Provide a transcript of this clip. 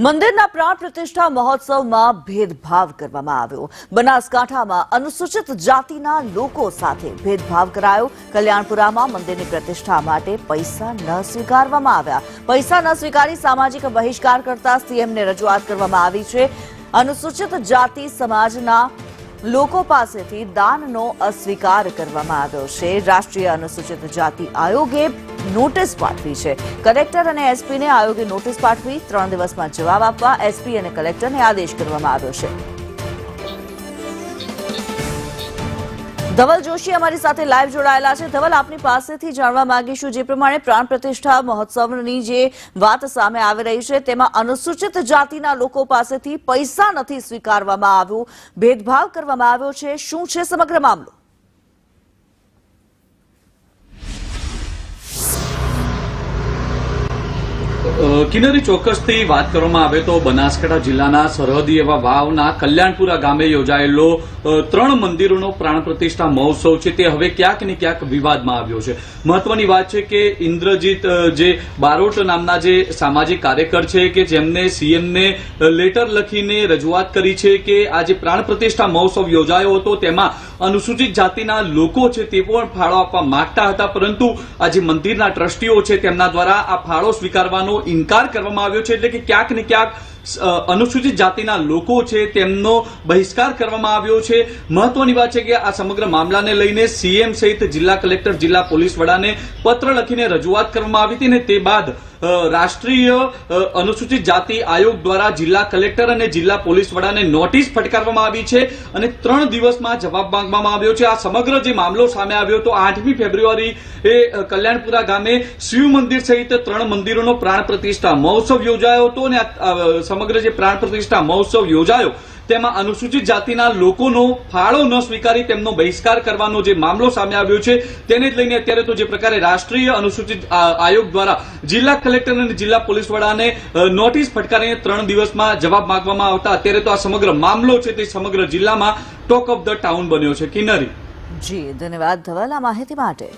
મંદિરના પ્રાણ પ્રતિષ્ઠા મહોત્સવમાં ભેદભાવ કરવામાં આવ્યો। બનાસકાંઠામાં અનુસૂચિત જાતિના લોકો સાથે ભેદભાવ કરાયો। કલ્યાણપુરામાં મંદિરની પ્રતિષ્ઠા માટે પૈસા ન સ્વીકારવામાં આવ્યા। પૈસા ન સ્વીકારી સામાજિક બહિષ્કાર કરતા સીએમને રજૂઆત કરવામાં આવી છે। અનુસૂચિત જાતિ સમાજના લોકો પાસેથી દાનનો અસ્વીકાર કરવામાં આવ્યો છે। રાષ્ટ્રીય અનુસૂચિત જાતિ આયોગે નોટિસ પાઠવી છે। કલેક્ટર અને એસપીને આયોગે નોટિસ પાઠવી 3 દિવસમાં જવાબ આપવા એસપી અને કલેક્ટરને આદેશ કરવામાં આવ્યો છે। ધવલ જોશી અમારી સાથે લાઈવ જોડાયેલા છે। ધવલ, આપની પાસેથી જાણવા માંગીશું જે પ્રમાણે પ્રાણ પ્રતિષ્ઠા મહોત્સવની જે વાત સામે આવી રહી છે તેમાં અનુસૂચિત જાતિના લોકો પાસેથી પૈસા નથી સ્વીકારવામાં આવ્યું, ભેદભાવ કરવામાં આવ્યો છે। શું છે સમગ્ર મામલો? કિન્નરી, ચોક્કસથી વાત કરવામાં આવે તો બનાસકાંઠા જિલ્લાના સરહદી એવા વાવના કલ્યાણપુરા ગામે યોજાયેલો 3 મંદિરોનો પ્રાણ પ્રતિષ્ઠા મહોત્સવ છે તે હવે ક્યાંક ને ક્યાંક વિવાદમાં આવ્યો છે। મહત્વની વાત છે કે ઇન્દ્રજીત જે બારોટ નામના જે સામાજિક કાર્યકર છે કે જેમને સીએમને લેટર લખીને રજૂઆત કરી છે કે આ જે પ્રાણ પ્રતિષ્ઠા મહોત્સવ યોજાયો હતો તેમાં અનુસૂચિત જાતિના લોકો છે તે પણ ફાળો આપવા માંગતા હતા, પરંતુ આ જે મંદિરના ટ્રસ્ટીઓ છે તેમના દ્વારા આ ફાળો સ્વીકારવાનો ઇનકાર કરવામાં આવ્યો છે। એટલે કે ક્યાંક ને ક્યાંક અનુસૂચિત જાતિના લોકો છે તેમનો બહિષ્કાર કરવામાં આવ્યો છે। મહત્વની વાત છે કે આ સમગ્ર મામલાને લઈને સીએમ સહિત જિલ્લા કલેક્ટર, જિલ્લા પોલીસ વડાને પત્ર લખીને રજૂઆત કરવામાં આવી હતી ને તે બાદ રાષ્ટ્રીય અનુસૂચિત જાતિ આયોગ દ્વારા જિલ્લા કલેક્ટર અને જિલ્લા પોલીસ વડાને નોટિસ ફટકારવામાં આવી છે અને 3 દિવસમાં જવાબ માંગવામાં આવ્યો છે। આ સમગ્ર જે મામલો સામે આવ્યો તો 8મી ફેબ્રુઆરી કલ્યાણપુરા ગામે શિવ મંદિર સહિત 3 મંદિરોનો પ્રાણ પ્રતિષ્ઠા મહોત્સવ યોજાયો હતો અને સમગ્ર જે પ્રાણ પ્રતિષ્ઠા મહોત્સવ યોજાયો તેમાં અનુસૂચિત જાતિના લોકોનો ફાળો ન સ્વીકારી તેમનો બહિષ્કાર કરવાનો જે મામલો સામે આવ્યો છે તેને જ લઈને અત્યારે તો જે પ્રકારે રાષ્ટ્રીય અનુસૂચિત આયોગ દ્વારા જિલ્લા કલેક્ટર અને જિલ્લા પોલીસ વડાને નોટિસ ફટકારીને 3 દિવસમાં જવાબ માંગવામાં આવતા અત્યારે તો આ સમગ્ર મામલો છે તે સમગ્ર જિલ્લામાં ટોક ઓફ ધ ટાઉન બન્યો છે। કિન્નરી, જી ધન્યવાદ ધવલ આ માહિતી માટે।